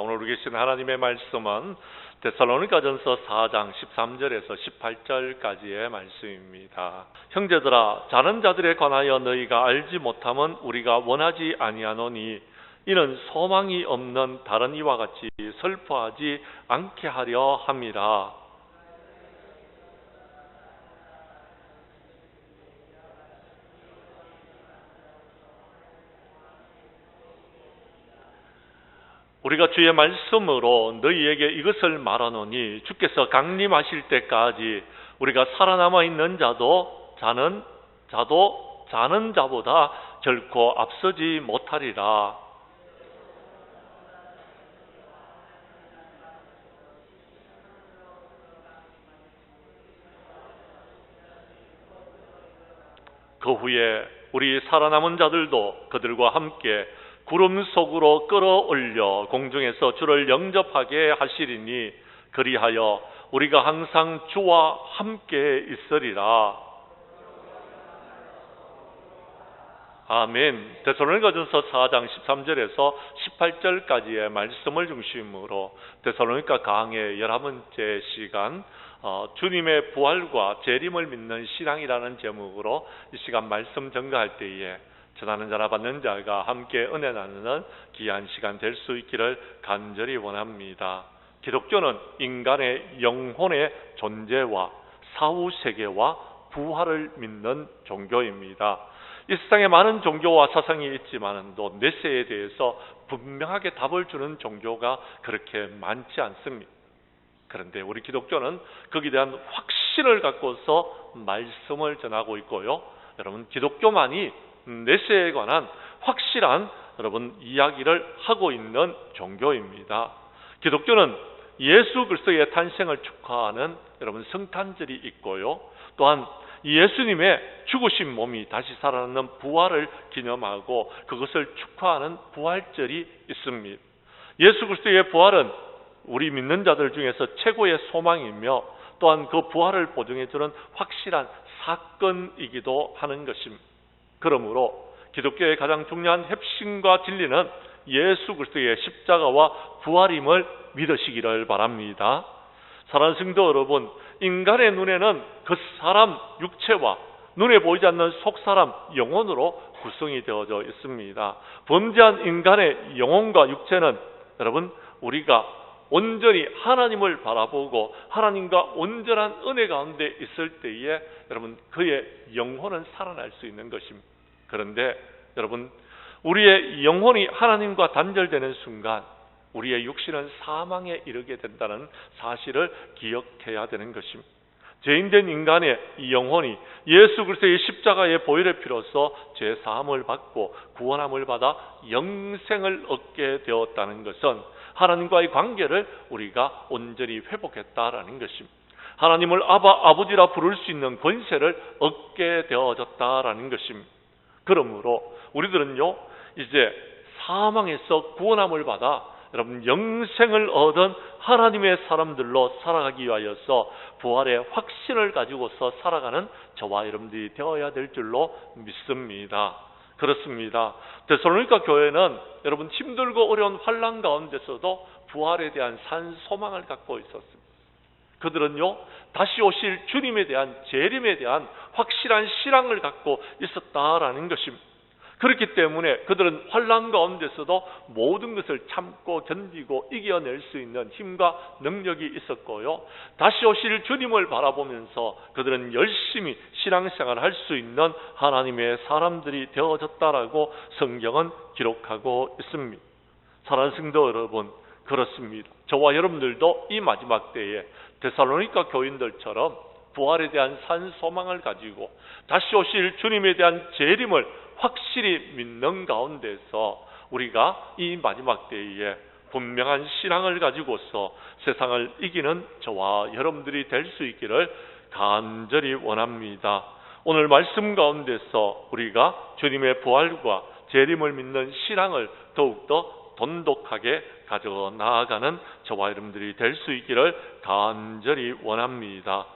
오늘 우리 계신 하나님의 말씀은 데살로니가전서 4장 13절에서 18절까지의 말씀입니다. 형제들아, 자는 자들에 관하여 너희가 알지 못함은 우리가 원하지 아니하노니 이는 소망이 없는 다른 이와 같이 슬퍼하지 않게 하려 함이라. 우리가 주의 말씀으로 너희에게 이것을 말하노니 주께서 강림하실 때까지 우리가 살아남아 있는 자도 자는 자보다 결코 앞서지 못하리라. 그 후에 우리 살아남은 자들도 그들과 함께 구름 속으로 끌어올려 공중에서 주를 영접하게 하시리니 그리하여 우리가 항상 주와 함께 있으리라. 아멘. 데살로니가전서 4장 13절에서 18절까지의 말씀을 중심으로 데살로니가 강의 11번째 시간 주님의 부활과 재림을 믿는 신앙이라는 제목으로 이 시간 말씀 전가할 때에 전하는 자나 받는 자가 함께 은혜 나누는 귀한 시간 될 수 있기를 간절히 원합니다. 기독교는 인간의 영혼의 존재와 사후세계와 부활을 믿는 종교입니다. 이 세상에 많은 종교와 사상이 있지만도 내세에 대해서 분명하게 답을 주는 종교가 그렇게 많지 않습니다. 그런데 우리 기독교는 거기에 대한 확신을 갖고서 말씀을 전하고 있고요. 여러분, 기독교만이 내세에 관한 확실한 이야기를 하고 있는 종교입니다. 기독교는 예수 그리스도의 탄생을 축하하는 성탄절이 있고요. 또한 예수님의 죽으신 몸이 다시 살아나는 부활을 기념하고 그것을 축하하는 부활절이 있습니다. 예수 그리스도의 부활은 우리 믿는 자들 중에서 최고의 소망이며 또한 그 부활을 보증해주는 확실한 사건이기도 하는 것입니다. 그러므로 기독교의 가장 중요한 핵심과 진리는 예수 그리스도의 십자가와 부활임을 믿으시기를 바랍니다. 사랑하는 성도 여러분, 인간의 눈에는 그 사람 육체와 눈에 보이지 않는 속사람 영혼으로 구성이 되어져 있습니다. 범죄한 인간의 영혼과 육체는 여러분, 우리가 온전히 하나님을 바라보고 하나님과 온전한 은혜 가운데 있을 때에 여러분, 그의 영혼은 살아날 수 있는 것입니다. 그런데 여러분, 우리의 영혼이 하나님과 단절되는 순간 우리의 육신은 사망에 이르게 된다는 사실을 기억해야 되는 것입니다. 죄인된 인간의 이 영혼이 예수 그리스도의 십자가의 보혈의 피로써 죄 사함을 받고 구원함을 받아 영생을 얻게 되었다는 것은 하나님과의 관계를 우리가 온전히 회복했다라는 것입니다. 하나님을 아버지라 부를 수 있는 권세를 얻게 되어졌다라는 것입니다. 그러므로 우리들은요, 이제 사망에서 구원함을 받아 여러분 영생을 얻은 하나님의 사람들로 살아가기 위하여서 부활의 확신을 가지고서 살아가는 저와 여러분들이 되어야 될 줄로 믿습니다. 그렇습니다. 데살로니가 교회는 여러분 힘들고 어려운 환난 가운데서도 부활에 대한 산 소망을 갖고 있었습니다. 그들은요, 다시 오실 주님에 대한 재림에 대한 확실한 신앙을 갖고 있었다라는 것입니다. 그렇기 때문에 그들은 환난 가운데서도 모든 것을 참고 견디고 이겨낼 수 있는 힘과 능력이 있었고요. 다시 오실 주님을 바라보면서 그들은 열심히 신앙생활을 할 수 있는 하나님의 사람들이 되어졌다라고 성경은 기록하고 있습니다. 사랑하는 성도 여러분, 그렇습니다. 저와 여러분들도 이 마지막 때에 데살로니가 교인들처럼 부활에 대한 산 소망을 가지고 다시 오실 주님에 대한 재림을 확실히 믿는 가운데서 우리가 이 마지막 때에 분명한 신앙을 가지고서 세상을 이기는 저와 여러분들이 될 수 있기를 간절히 원합니다. 오늘 말씀 가운데서 우리가 주님의 부활과 재림을 믿는 신앙을 더욱더 돈독하게 가져 나아가는 저와 여러분들이 될 수 있기를 간절히 원합니다.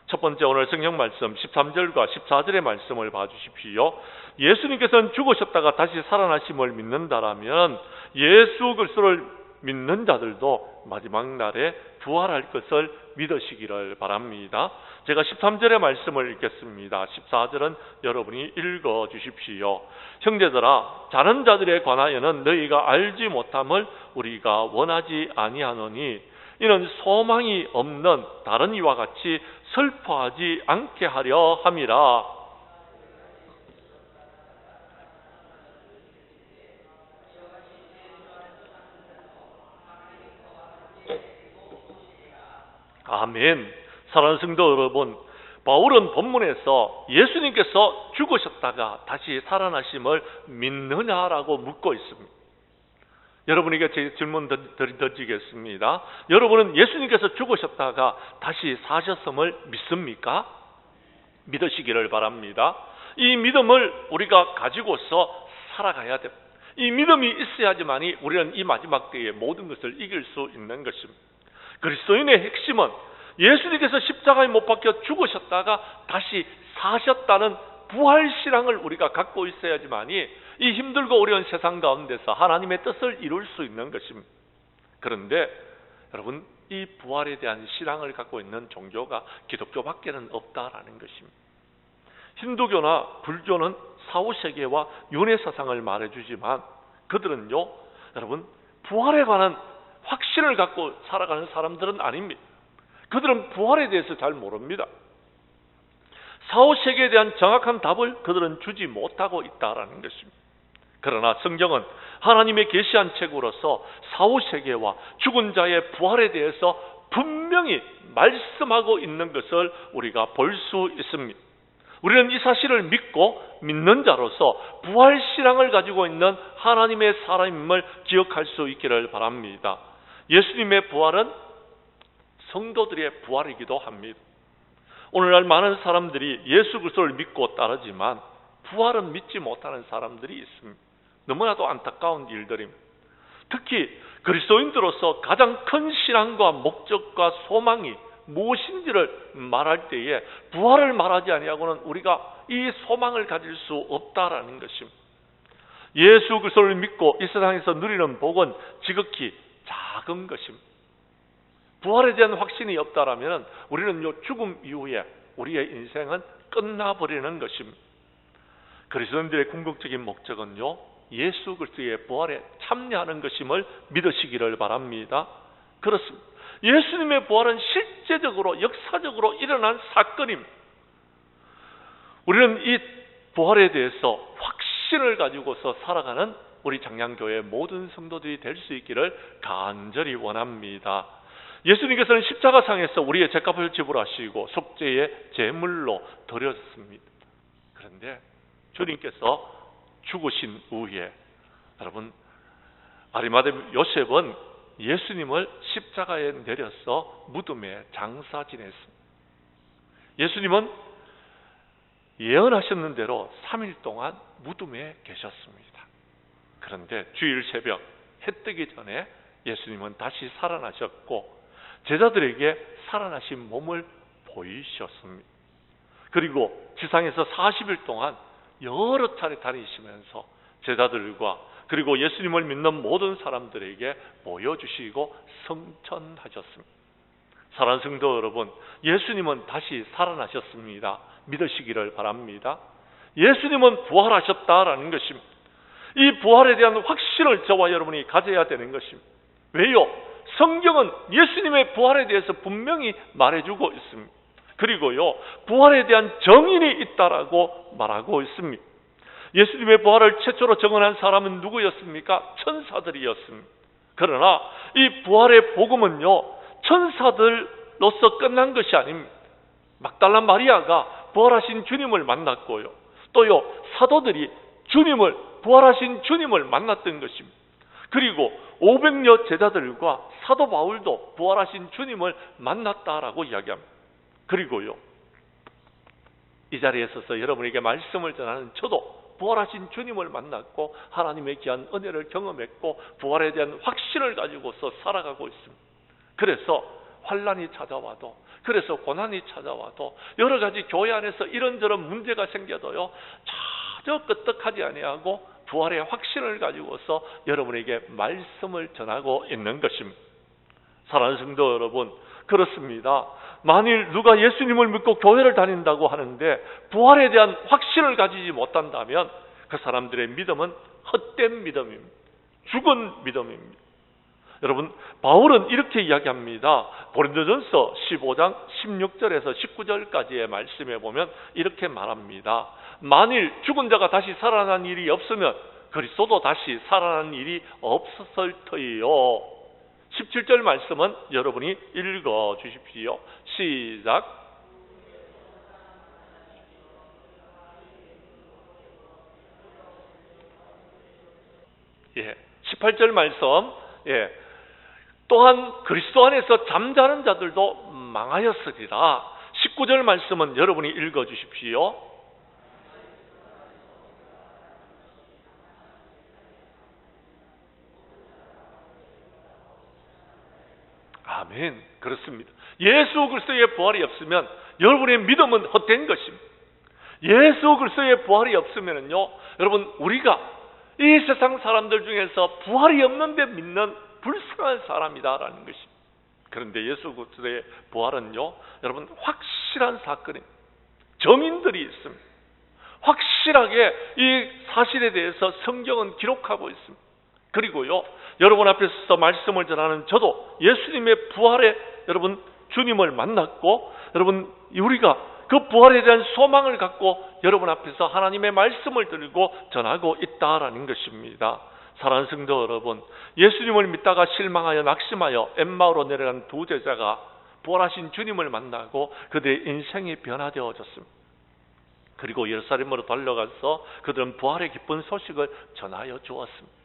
첫 번째 오늘 성경 말씀 13절과 14절의 말씀을 봐주십시오. 예수님께서는 죽으셨다가 다시 살아나심을 믿는다라면 예수 그리스도를 믿는 자들도 마지막 날에 부활할 것을 믿으시기를 바랍니다. 제가 13절의 말씀을 읽겠습니다. 14절은 여러분이 읽어 주십시오. 형제들아, 자는 자들에 관하여는 너희가 알지 못함을 우리가 원하지 아니하노니 이는 소망이 없는 다른 이와 같이 슬퍼하지 않게 하려 함이라. 아멘. 사랑하는 성도 여러분, 바울은 본문에서 예수님께서 죽으셨다가 다시 살아나심을 믿느냐라고 묻고 있습니다. 여러분에게 제 질문 던지겠습니다. 여러분은 예수님께서 죽으셨다가 다시 사셨음을 믿습니까? 믿으시기를 바랍니다. 이 믿음을 우리가 가지고서 살아가야 됩니다. 이 믿음이 있어야지만이 우리는 이 마지막 때에 모든 것을 이길 수 있는 것입니다. 그리스도인의 핵심은 예수님께서 십자가에 못 박혀 죽으셨다가 다시 사셨다는 부활신앙을 우리가 갖고 있어야지만이 이 힘들고 어려운 세상 가운데서 하나님의 뜻을 이룰 수 있는 것입니다. 그런데 여러분, 이 부활에 대한 신앙을 갖고 있는 종교가 기독교밖에는 없다라는 것입니다. 힌두교나 불교는 사후세계와 윤회사상을 말해주지만 그들은요, 여러분, 부활에 관한 확신을 갖고 살아가는 사람들은 아닙니다. 그들은 부활에 대해서 잘 모릅니다. 사후세계에 대한 정확한 답을 그들은 주지 못하고 있다라는 것입니다. 그러나 성경은 하나님의 계시한 책으로서 사후세계와 죽은 자의 부활에 대해서 분명히 말씀하고 있는 것을 우리가 볼 수 있습니다. 우리는 이 사실을 믿고 믿는 자로서 부활신앙을 가지고 있는 하나님의 사람임을 기억할 수 있기를 바랍니다. 예수님의 부활은 성도들의 부활이기도 합니다. 오늘날 많은 사람들이 예수 그리스도를 믿고 따르지만 부활은 믿지 못하는 사람들이 있습니다. 너무나도 안타까운 일들입니다. 특히 그리스도인들로서 가장 큰 신앙과 목적과 소망이 무엇인지를 말할 때에 부활을 말하지 아니하고는 우리가 이 소망을 가질 수 없다라는 것입니다. 예수 그리스도를 믿고 이 세상에서 누리는 복은 지극히 작은 것입니다. 부활에 대한 확신이 없다라면 우리는 요 죽음 이후에 우리의 인생은 끝나버리는 것입니다. 그리스도인들의 궁극적인 목적은요, 예수 그리스도의 부활에 참여하는 것임을 믿으시기를 바랍니다. 그렇습니다. 예수님의 부활은 실제적으로 역사적으로 일어난 사건입니다. 우리는 이 부활에 대해서 확신을 가지고서 살아가는 우리 장량교회 모든 성도들이 될 수 있기를 간절히 원합니다. 예수님께서는 십자가상에서 우리의 죄값을 지불하시고 속죄의 제물로 드렸습니다. 그런데 주님께서 죽으신 후에 여러분, 아리마대 요셉은 예수님을 십자가에 내려서 무덤에 장사 지냈습니다. 예수님은 예언하셨는 대로 3일 동안 무덤에 계셨습니다. 그런데 주일 새벽 해 뜨기 전에 예수님은 다시 살아나셨고 제자들에게 살아나신 몸을 보이셨습니다. 그리고 지상에서 40일 동안 여러 차례 다니시면서 제자들과 그리고 예수님을 믿는 모든 사람들에게 보여주시고 성천하셨습니다. 사랑하는 성도 여러분, 예수님은 다시 살아나셨습니다. 믿으시기를 바랍니다. 예수님은 부활하셨다라는 것입니다. 이 부활에 대한 확신을 저와 여러분이 가져야 되는 것입니다. 왜요? 성경은 예수님의 부활에 대해서 분명히 말해주고 있습니다. 그리고요, 부활에 대한 정인이 있다라고 말하고 있습니다. 예수님의 부활을 최초로 증언한 사람은 누구였습니까? 천사들이었습니다. 그러나 이 부활의 복음은요, 천사들로서 끝난 것이 아닙니다. 막달라 마리아가 부활하신 주님을 만났고요, 또요 사도들이 부활하신 주님을 만났던 것입니다. 그리고 500여 제자들과 사도 바울도 부활하신 주님을 만났다라고 이야기합니다. 그리고요, 이 자리에 서서 여러분에게 말씀을 전하는 저도 부활하신 주님을 만났고 하나님의 귀한 은혜를 경험했고 부활에 대한 확신을 가지고서 살아가고 있습니다. 그래서 환난이 찾아와도, 그래서 고난이 찾아와도, 여러 가지 교회 안에서 이런저런 문제가 생겨도요, 전혀 끄떡하지 아니하고 부활의 확신을 가지고서 여러분에게 말씀을 전하고 있는 것입니다. 사랑하는 성도 여러분, 그렇습니다. 만일 누가 예수님을 믿고 교회를 다닌다고 하는데 부활에 대한 확신을 가지지 못한다면 그 사람들의 믿음은 헛된 믿음입니다. 죽은 믿음입니다. 여러분, 바울은 이렇게 이야기합니다. 고린도전서 15장 16절에서 19절까지의 말씀에 보면 이렇게 말합니다. 만일 죽은 자가 다시 살아난 일이 없으면 그리스도도 다시 살아난 일이 없었을 터이요. 17절 말씀은 여러분이 읽어 주십시오. 시작. 예, 18절 말씀. 예. 또한 그리스도 안에서 잠자는 자들도 망하였으리라. 19절 말씀은 여러분이 읽어 주십시오. 아멘. 그렇습니다. 예수 그리스도의 부활이 없으면 여러분의 믿음은 헛된 것입니다. 예수 그리스도의 부활이 없으면요, 여러분, 우리가 이 세상 사람들 중에서 부활이 없는데 믿는 불쌍한 사람이다라는 것입니다. 그런데 예수 그리스도의 부활은요, 여러분, 확실한 사건입니다. 증인들이 있습니다. 확실하게 이 사실에 대해서 성경은 기록하고 있습니다. 그리고요, 여러분 앞에서 말씀을 전하는 저도 예수님의 부활에 여러분 주님을 만났고, 여러분 우리가 그 부활에 대한 소망을 갖고 여러분 앞에서 하나님의 말씀을 들고 전하고 있다라는 것입니다. 사랑하는 성도 여러분, 예수님을 믿다가 실망하여 낙심하여 엠마오로 내려간 두 제자가 부활하신 주님을 만나고 그들의 인생이 변화되어졌습니다. 그리고 예루살렘으로 달려가서 그들은 부활의 기쁜 소식을 전하여 주었습니다.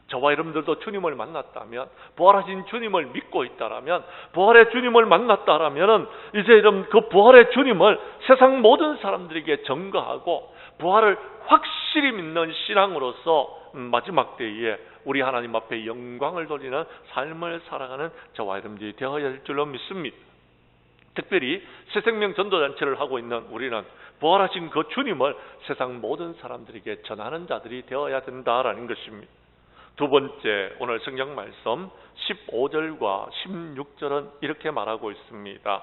저와 여러분들도 주님을 만났다면, 부활하신 주님을 믿고 있다라면, 부활의 주님을 만났다라면 이제 여러분 그 부활의 주님을 세상 모든 사람들에게 전가하고 부활을 확실히 믿는 신앙으로서 마지막 때에 우리 하나님 앞에 영광을 돌리는 삶을 살아가는 저와 여러분들이 되어야 할 줄로 믿습니다. 특별히 새생명 전도잔치를 하고 있는 우리는 부활하신 그 주님을 세상 모든 사람들에게 전하는 자들이 되어야 된다라는 것입니다. 두 번째, 오늘 성경 말씀 15절과 16절은 이렇게 말하고 있습니다.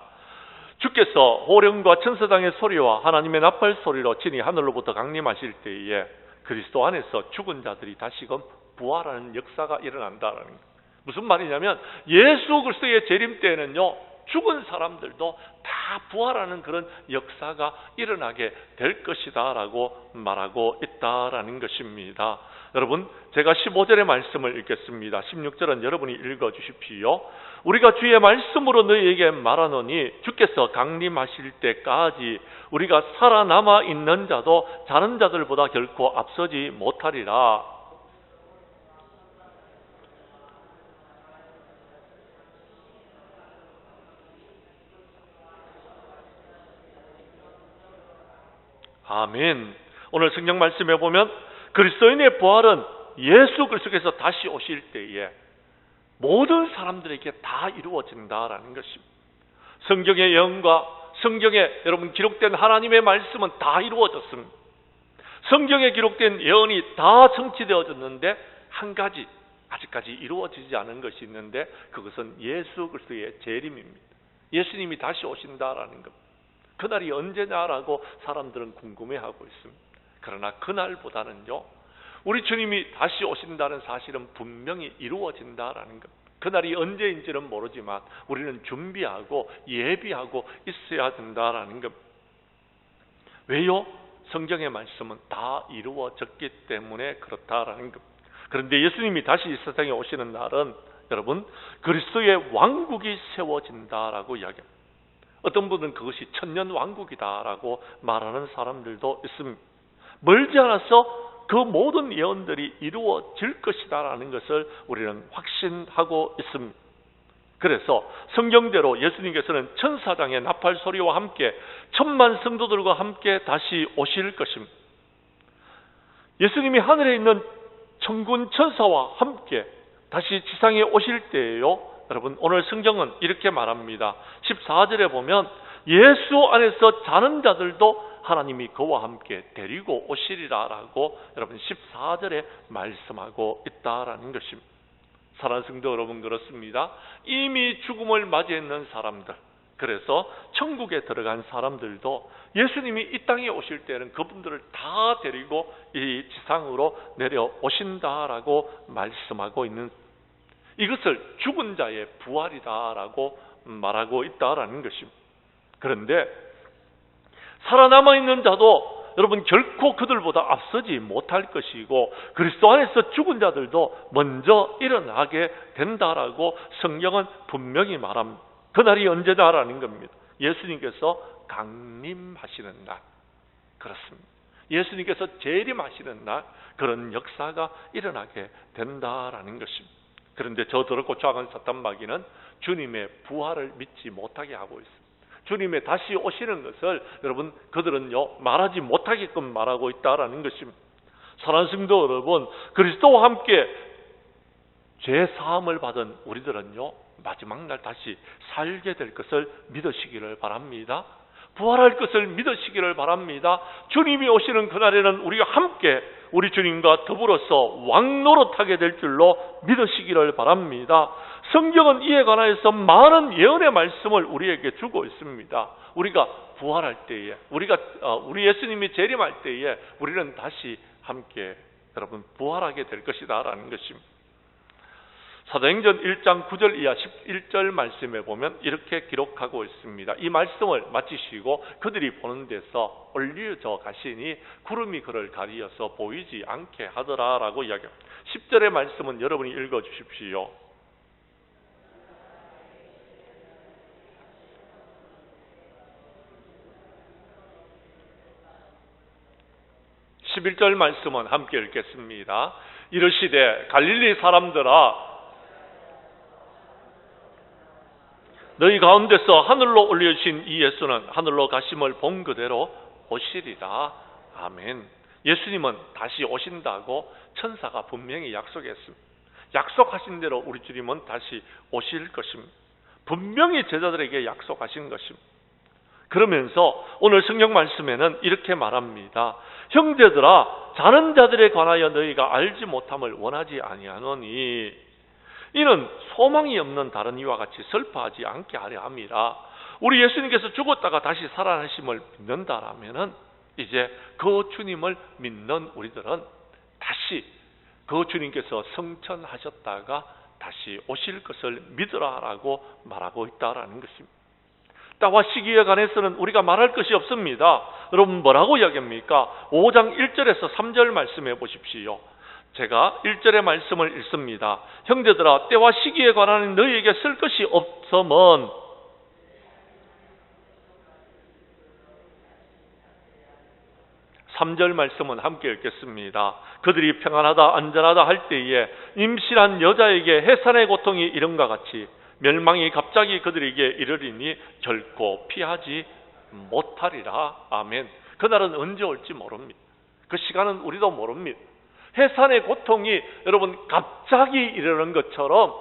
주께서 호령과 천사장의 소리와 하나님의 나팔 소리로 친히 하늘로부터 강림하실 때에 그리스도 안에서 죽은 자들이 다시금 부활하는 역사가 일어난다라는 거예요. 무슨 말이냐면 예수 그리스도의 재림 때에는요, 죽은 사람들도 다 부활하는 그런 역사가 일어나게 될 것이다 라고 말하고 있다라는 것입니다. 여러분, 제가 15절의 말씀을 읽겠습니다. 16절은 여러분이 읽어 주십시오. 우리가 주의 말씀으로 너희에게 말하노니 주께서 강림하실 때까지 우리가 살아남아 있는 자도 자는 자들보다 결코 앞서지 못하리라. 아멘. 오늘 성경 말씀에 보면 그리스도인의 부활은 예수 그리스도께서 다시 오실 때에 모든 사람들에게 다 이루어진다라는 것입니다. 성경의 예언과 성경에 여러분 기록된 하나님의 말씀은 다 이루어졌습니다. 성경에 기록된 예언이 다 성취되어졌는데 한 가지 아직까지 이루어지지 않은 것이 있는데 그것은 예수 그리스도의 재림입니다. 예수님이 다시 오신다라는 것. 그날이 언제냐라고 사람들은 궁금해하고 있습니다. 그러나 그날보다는요, 우리 주님이 다시 오신다는 사실은 분명히 이루어진다라는 것. 그날이 언제인지는 모르지만 우리는 준비하고 예비하고 있어야 된다라는 것. 왜요? 성경의 말씀은 다 이루어졌기 때문에 그렇다라는 것. 그런데 예수님이 다시 이 세상에 오시는 날은 여러분 그리스도의 왕국이 세워진다라고 이야기합니다. 어떤 분은 그것이 천년 왕국이다라고 말하는 사람들도 있습니다. 멀지 않아서 그 모든 예언들이 이루어질 것이다라는 것을 우리는 확신하고 있습니다. 그래서 성경대로 예수님께서는 천사장의 나팔 소리와 함께 천만 성도들과 함께 다시 오실 것입니다. 예수님이 하늘에 있는 천군 천사와 함께 다시 지상에 오실 때에요, 여러분 오늘 성경은 이렇게 말합니다. 14절에 보면 예수 안에서 자는 자들도 하나님이 그와 함께 데리고 오시리라라고 여러분 14절에 말씀하고 있다라는 것입니다. 사랑하는 성도 여러분, 그렇습니다. 이미 죽음을 맞이했는 사람들, 그래서 천국에 들어간 사람들도 예수님이 이 땅에 오실 때는 그분들을 다 데리고 이 지상으로 내려오신다라고 말씀하고 있는, 이것을 죽은 자의 부활이다라고 말하고 있다라는 것입니다. 그런데 살아남아 있는 자도 여러분 결코 그들보다 앞서지 못할 것이고, 그리스도 안에서 죽은 자들도 먼저 일어나게 된다라고 성경은 분명히 말합니다. 그날이 언제다라는 겁니다. 예수님께서 강림하시는 날, 그렇습니다. 예수님께서 재림하시는 날, 그런 역사가 일어나게 된다라는 것입니다. 그런데 저 더럽고 추악한 사탄마귀는 주님의 부활을 믿지 못하게 하고 있습니다. 주님의 다시 오시는 것을 여러분 그들은요 말하지 못하게끔 말하고 있다라는 것입니다. 사랑하는 성도 여러분, 그리스도와 함께 죄 사함을 받은 우리들은요 마지막 날 다시 살게 될 것을 믿으시기를 바랍니다. 부활할 것을 믿으시기를 바랍니다. 주님이 오시는 그날에는 우리가 함께 우리 주님과 더불어서 왕노릇하게 될 줄로 믿으시기를 바랍니다. 성경은 이에 관하여서 많은 예언의 말씀을 우리에게 주고 있습니다. 우리가 부활할 때에, 우리 예수님이 재림할 때에 우리는 다시 함께 여러분 부활하게 될 것이다라는 것입니다. 사도행전 1장 9절 이하 11절 말씀에 보면 이렇게 기록하고 있습니다. 이 말씀을 마치시고 그들이 보는 데서 올려져 가시니 구름이 그를 가리어서 보이지 않게 하더라라고 이야기합니다. 10절의 말씀은 여러분이 읽어 주십시오. 11절 말씀은 함께 읽겠습니다. 이르시되 갈릴리 사람들아, 너희 가운데서 하늘로 올려주신 이 예수는 하늘로 가심을 본 그대로 오시리라. 아멘. 예수님은 다시 오신다고 천사가 분명히 약속했습니다. 약속하신 대로 우리 주님은 다시 오실 것입니다. 분명히 제자들에게 약속하신 것입니다. 그러면서 오늘 성경 말씀에는 이렇게 말합니다. 형제들아, 자는 자들에 관하여 너희가 알지 못함을 원하지 아니하노니 이는 소망이 없는 다른 이와 같이 슬퍼하지 않게 하려 함이라. 우리 예수님께서 죽었다가 다시 살아나심을 믿는다라면은 이제 그 주님을 믿는 우리들은 다시 그 주님께서 성천하셨다가 다시 오실 것을 믿으라라고 말하고 있다라는 것입니다. 때와 시기에 관해서는 우리가 말할 것이 없습니다. 여러분 뭐라고 이야기합니까? 5장 1절에서 3절 말씀해 보십시오. 제가 1절의 말씀을 읽습니다. 형제들아, 때와 시기에 관한 너희에게 쓸 것이 없음은 3절 말씀은 함께 읽겠습니다. 그들이 평안하다 안전하다 할 때에 임신한 여자에게 해산의 고통이 이름과 같이 멸망이 갑자기 그들에게 이르리니 결코 피하지 못하리라. 아멘. 그날은 언제 올지 모릅니다. 그 시간은 우리도 모릅니다. 해산의 고통이 여러분 갑자기 이르는 것처럼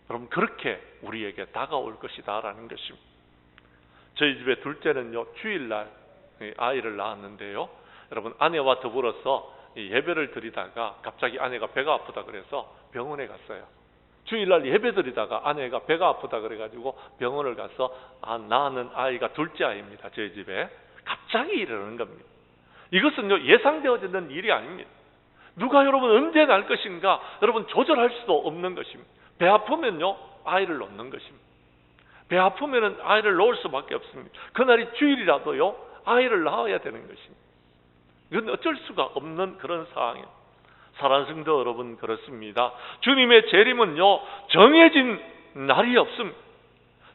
여러분 그렇게 우리에게 다가올 것이다라는 것입니다. 저희 집에 둘째는요 주일날 아이를 낳았는데요, 여러분 아내와 더불어서 예배를 드리다가 갑자기 아내가 배가 아프다 그래서 병원에 갔어요. 주일날 예배 드리다가 아내가 배가 아프다 그래가지고 병원을 가서 낳는 아이가 둘째 아이입니다. 저희 집에 갑자기 이르는 겁니다. 이것은요 예상되어지는 일이 아닙니다. 누가 여러분 언제 날 것인가 여러분 조절할 수도 없는 것입니다. 배 아프면요 아이를 놓는 것입니다. 배 아프면은 아이를 놓을 수밖에 없습니다. 그날이 주일이라도요 아이를 낳아야 되는 것입니다. 이건 어쩔 수가 없는 그런 상황입니다. 사랑하는 성도 여러분, 그렇습니다. 주님의 재림은요 정해진 날이 없습니다.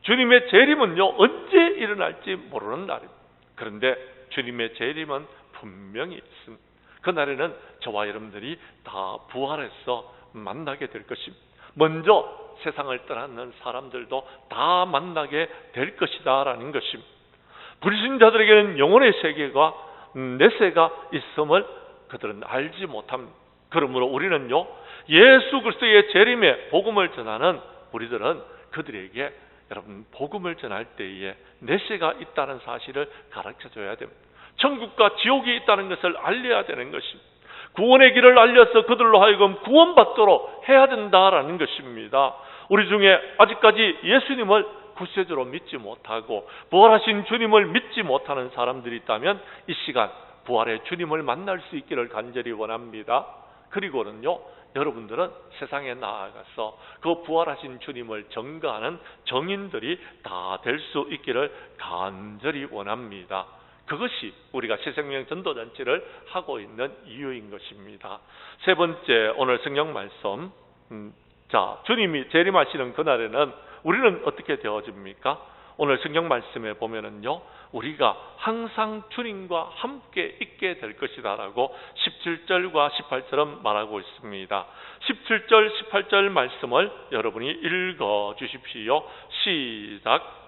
주님의 재림은요 언제 일어날지 모르는 날입니다. 그런데 주님의 재림은 분명히 있습니다. 그날에는 저와 여러분들이 다 부활해서 만나게 될 것입니다. 먼저 세상을 떠나는 사람들도 다 만나게 될 것이다라는 것입니다. 불신자들에게는 영혼의 세계가 내세가 있음을 그들은 알지 못합니다. 그러므로 우리는요 예수 그리스도의 재림의 복음을 전하는 우리들은 그들에게 여러분 복음을 전할 때에 내세가 있다는 사실을 가르쳐줘야 됩니다. 천국과 지옥이 있다는 것을 알려야 되는 것입니다. 구원의 길을 알려서 그들로 하여금 구원받도록 해야 된다라는 것입니다. 우리 중에 아직까지 예수님을 구세주로 믿지 못하고 부활하신 주님을 믿지 못하는 사람들이 있다면 이 시간 부활의 주님을 만날 수 있기를 간절히 원합니다. 그리고는요, 여러분들은 세상에 나아가서 그 부활하신 주님을 전가하는 정인들이 다 될 수 있기를 간절히 원합니다. 그것이 우리가 새생명 전도잔치를 하고 있는 이유인 것입니다. 세 번째, 오늘 성경 말씀. 주님이 재림하시는 그날에는 우리는 어떻게 되어집니까? 오늘 성경 말씀에 보면은요, 우리가 항상 주님과 함께 있게 될 것이다 라고 17절과 18절은 말하고 있습니다. 17절, 18절 말씀을 여러분이 읽어 주십시오. 시작.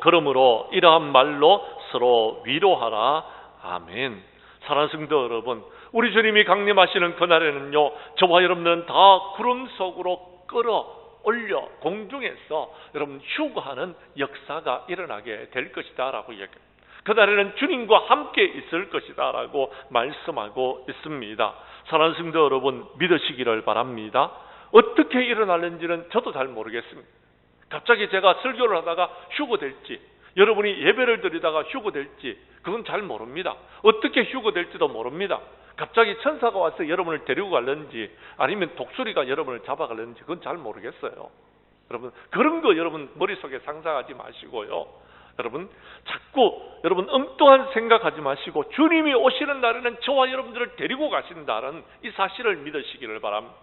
그러므로 이러한 말로 서로 위로하라. 아멘. 사랑하는 성도 여러분, 우리 주님이 강림하시는 그날에는요, 저와 여러분은 다 구름 속으로 끌어올려 공중에서 여러분 휴거하는 역사가 일어나게 될 것이다 라고 얘기합니다. 그날에는 주님과 함께 있을 것이다 라고 말씀하고 있습니다. 사랑하는 성도 여러분, 믿으시기를 바랍니다. 어떻게 일어날는지는 저도 잘 모르겠습니다. 갑자기 제가 설교를 하다가 휴거될지, 여러분이 예배를 드리다가 휴거될지 그건 잘 모릅니다. 어떻게 휴거될지도 모릅니다. 갑자기 천사가 와서 여러분을 데리고 갈는지 아니면 독수리가 여러분을 잡아갈는지 그건 잘 모르겠어요. 여러분 그런 거 여러분 머릿속에 상상하지 마시고요. 여러분 자꾸 여러분 엉뚱한 생각하지 마시고 주님이 오시는 날에는 저와 여러분들을 데리고 가신다는 이 사실을 믿으시기를 바랍니다.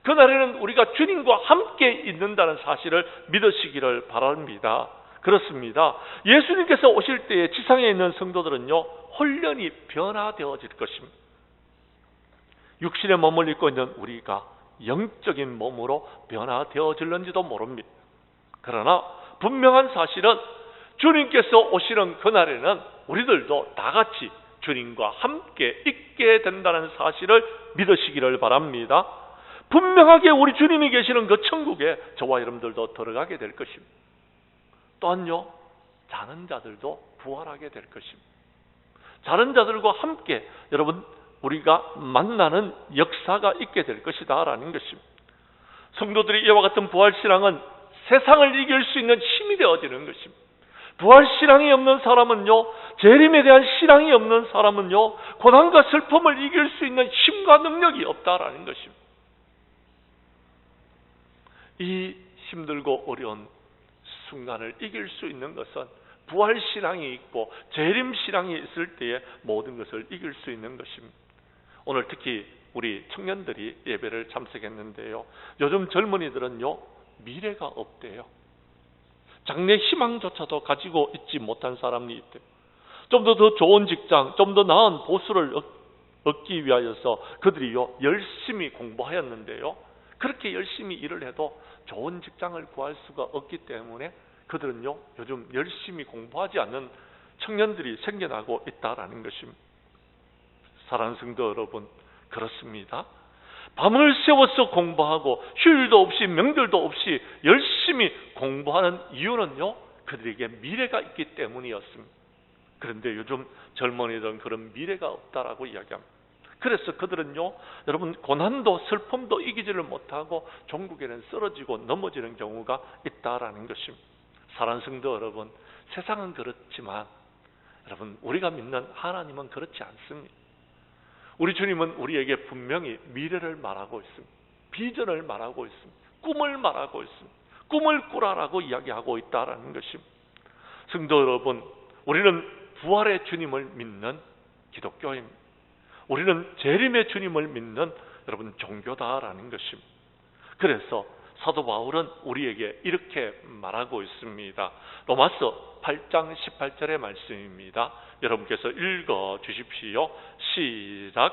그날에는 우리가 주님과 함께 있는다는 사실을 믿으시기를 바랍니다. 그렇습니다. 예수님께서 오실 때에 지상에 있는 성도들은요, 홀연히 변화되어질 것입니다. 육신의 몸을 입고 있는 우리가 영적인 몸으로 변화되어질는지도 모릅니다. 그러나 분명한 사실은 주님께서 오시는 그날에는 우리들도 다 같이 주님과 함께 있게 된다는 사실을 믿으시기를 바랍니다. 분명하게 우리 주님이 계시는 그 천국에 저와 여러분들도 들어가게 될 것입니다. 또한요, 자는 자들도 부활하게 될 것입니다. 자는 자들과 함께 여러분 우리가 만나는 역사가 있게 될 것이다 라는 것입니다. 성도들이 이와 같은 부활신앙은 세상을 이길 수 있는 힘이 되어지는 것입니다. 부활신앙이 없는 사람은요, 재림에 대한 신앙이 없는 사람은요, 고난과 슬픔을 이길 수 있는 힘과 능력이 없다라는 것입니다. 이 힘들고 어려운 순간을 이길 수 있는 것은 부활신앙이 있고 재림신앙이 있을 때에 모든 것을 이길 수 있는 것입니다. 오늘 특히 우리 청년들이 예배를 참석했는데요, 요즘 젊은이들은요, 미래가 없대요. 장래 희망조차도 가지고 있지 못한 사람이 있대요. 좀 더 좋은 직장, 좀 더 나은 보수를 얻기 위하여서 그들이요, 열심히 공부하였는데요, 그렇게 열심히 일을 해도 좋은 직장을 구할 수가 없기 때문에 그들은요, 요즘 열심히 공부하지 않는 청년들이 생겨나고 있다라는 것입니다. 사랑하는 성도 여러분, 그렇습니다. 밤을 새워서 공부하고 휴일도 없이 명절도 없이 열심히 공부하는 이유는요, 그들에게 미래가 있기 때문이었습니다. 그런데 요즘 젊은이들은 그런 미래가 없다라고 이야기합니다. 그래서 그들은요, 여러분 고난도 슬픔도 이기지를 못하고 종국에는 쓰러지고 넘어지는 경우가 있다라는 것입니다. 사랑하는 성도 여러분, 세상은 그렇지만 여러분 우리가 믿는 하나님은 그렇지 않습니다. 우리 주님은 우리에게 분명히 미래를 말하고 있습니다. 비전을 말하고 있습니다. 꿈을 말하고 있습니다. 꿈을 꾸라라고 이야기하고 있다라는 것입니다. 성도 여러분, 우리는 부활의 주님을 믿는 기독교입니다. 우리는 재림의 주님을 믿는 여러분 종교다라는 것입니다. 그래서 사도 바울은 우리에게 이렇게 말하고 있습니다. 로마서 8장 18절의 말씀입니다. 여러분께서 읽어 주십시오. 시작.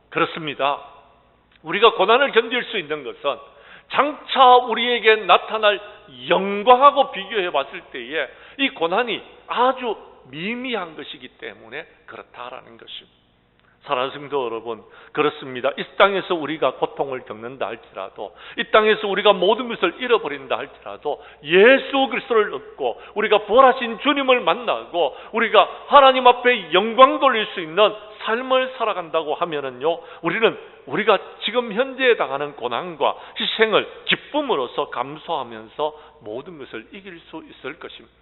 그렇습니다. 우리가 고난을 견딜 수 있는 것은 장차 우리에게 나타날 영광하고 비교해 봤을 때에 이 고난이 아주 미미한 것이기 때문에 그렇다라는 것입니다. 사랑하는 성도 여러분, 그렇습니다. 이 땅에서 우리가 고통을 겪는다 할지라도, 이 땅에서 우리가 모든 것을 잃어버린다 할지라도 예수 그리스도를 얻고 우리가 부활하신 주님을 만나고 우리가 하나님 앞에 영광 돌릴 수 있는 삶을 살아간다고 하면은요, 우리가 지금 현재에 당하는 고난과 희생을 기쁨으로써 감수하면서 모든 것을 이길 수 있을 것입니다.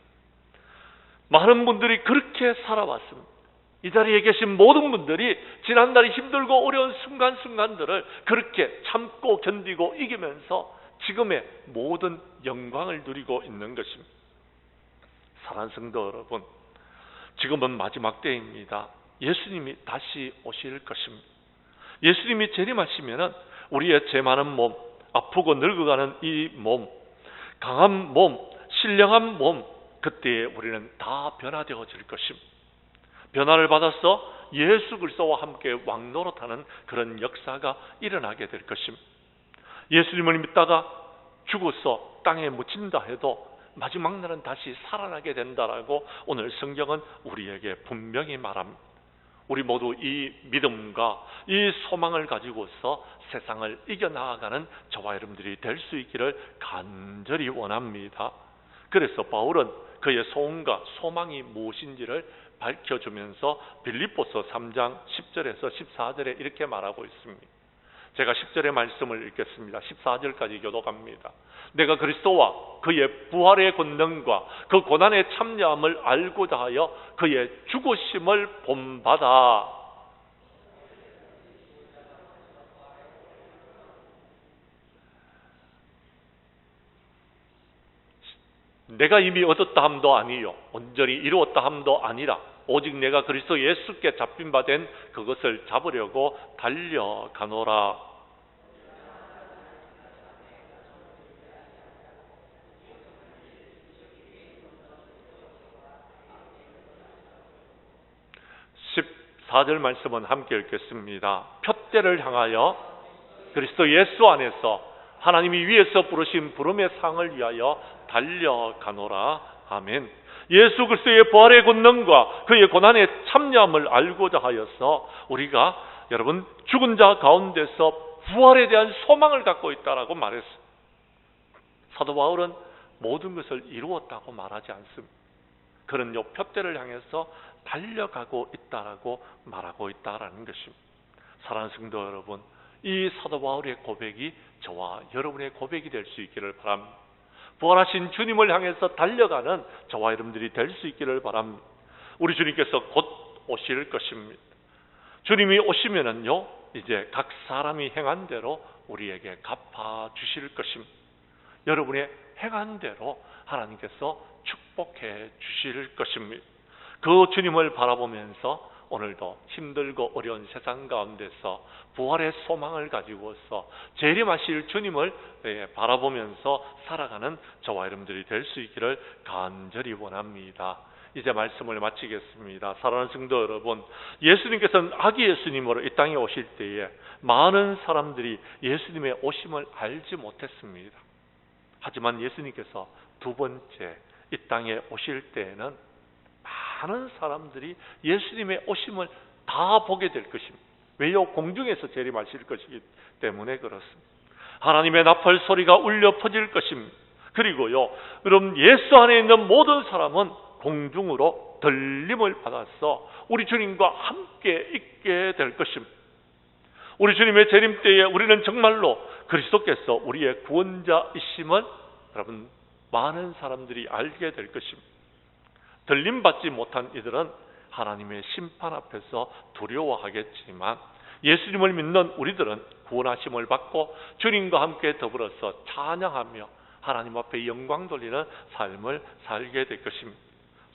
많은 분들이 그렇게 살아왔습니다. 이 자리에 계신 모든 분들이 지난날이 힘들고 어려운 순간순간들을 그렇게 참고 견디고 이기면서 지금의 모든 영광을 누리고 있는 것입니다. 사랑하는 성도 여러분, 지금은 마지막 때입니다. 예수님이 다시 오실 것입니다. 예수님이 재림하시면은 우리의 죄 많은 몸, 아프고 늙어가는 이 몸, 강한 몸, 신령한 몸, 그때에 우리는 다 변화되어질 것입니다. 변화를 받아서 예수 그리스도와 함께 왕노릇하는 그런 역사가 일어나게 될 것입니다. 예수님을 믿다가 죽어서 땅에 묻힌다 해도 마지막 날은 다시 살아나게 된다라고 오늘 성경은 우리에게 분명히 말합니다. 우리 모두 이 믿음과 이 소망을 가지고서 세상을 이겨나가는 저와 여러분들이 될 수 있기를 간절히 원합니다. 그래서 바울은 그의 소원과 소망이 무엇인지를 밝혀주면서 빌립보서 3장 10절에서 14절에 이렇게 말하고 있습니다. 제가 10절의 말씀을 읽겠습니다. 14절까지 교독합니다. 내가 그리스도와 그의 부활의 권능과 그 고난의 참여함을 알고자 하여 그의 죽으심을 본받아 내가 이미 얻었다 함도 아니요 온전히 이루었다 함도 아니라 오직 내가 그리스도 예수께 잡힌 바 된 그것을 잡으려고 달려가노라. (14절) 말씀은 함께 읽겠습니다. 표대를 향하여 그리스도 예수 안에서 하나님이 위에서 부르신 부름의 상을 위하여 달려가노라. 아멘. 예수 그리스도의 부활의 권능과 그의 고난의 참여함을 알고자 하여서 우리가 여러분 죽은 자 가운데서 부활에 대한 소망을 갖고 있다라고 말했습니다. 사도 바울은 모든 것을 이루었다고 말하지 않습니다. 그는 요 표대를 향해서 달려가고 있다라고 말하고 있다라는 것입니다. 사랑하는 성도 여러분, 이 사도 바울의 고백이 저와 여러분의 고백이 될 수 있기를 바랍니다. 부활하신 주님을 향해서 달려가는 저와 여러분들이 될 수 있기를 바랍니다. 우리 주님께서 곧 오실 것입니다. 주님이 오시면은요, 이제 각 사람이 행한 대로 우리에게 갚아 주실 것입니다. 여러분의 행한 대로 하나님께서 축복해 주실 것입니다. 그 주님을 바라보면서 오늘도 힘들고 어려운 세상 가운데서 부활의 소망을 가지고서 재림하실 주님을 바라보면서 살아가는 저와 여러분들이 될 수 있기를 간절히 원합니다. 이제 말씀을 마치겠습니다. 사랑하는 성도 여러분, 예수님께서는 아기 예수님으로 이 땅에 오실 때에 많은 사람들이 예수님의 오심을 알지 못했습니다. 하지만 예수님께서 두 번째 이 땅에 오실 때에는 많은 사람들이 예수님의 오심을 다 보게 될 것입니다. 왜요? 공중에서 재림하실 것이기 때문에 그렇습니다. 하나님의 나팔 소리가 울려 퍼질 것입니다. 그리고요, 여러분 예수 안에 있는 모든 사람은 공중으로 들림을 받아서 우리 주님과 함께 있게 될 것입니다. 우리 주님의 재림 때에 우리는 정말로 그리스도께서 우리의 구원자이심을 여러분 많은 사람들이 알게 될 것입니다. 들림받지 못한 이들은 하나님의 심판 앞에서 두려워하겠지만 예수님을 믿는 우리들은 구원하심을 받고 주님과 함께 더불어서 찬양하며 하나님 앞에 영광 돌리는 삶을 살게 될 것입니다.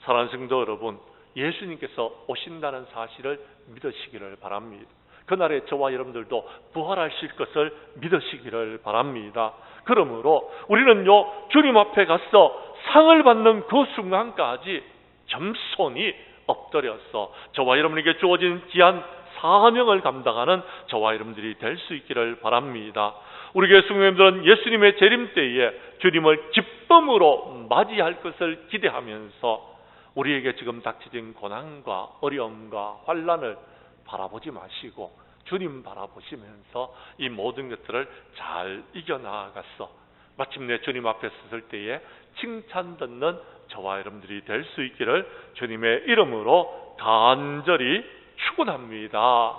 사랑하는 성도 여러분, 예수님께서 오신다는 사실을 믿으시기를 바랍니다. 그날에 저와 여러분들도 부활하실 것을 믿으시기를 바랍니다. 그러므로 우리는요, 주님 앞에 가서 상을 받는 그 순간까지 겸손히 엎드려서 저와 여러분에게 주어진 귀한 사명을 감당하는 저와 여러분들이 될 수 있기를 바랍니다. 우리 교회 성도님들은 예수님의 재림 때에 주님을 기쁨으로 맞이할 것을 기대하면서 우리에게 지금 닥쳐진 고난과 어려움과 환난을 바라보지 마시고 주님 바라보시면서 이 모든 것들을 잘 이겨나가서 마침내 주님 앞에 섰을 때에 칭찬 듣는 저와 여러분들이 될 수 있기를 주님의 이름으로 간절히 축원합니다.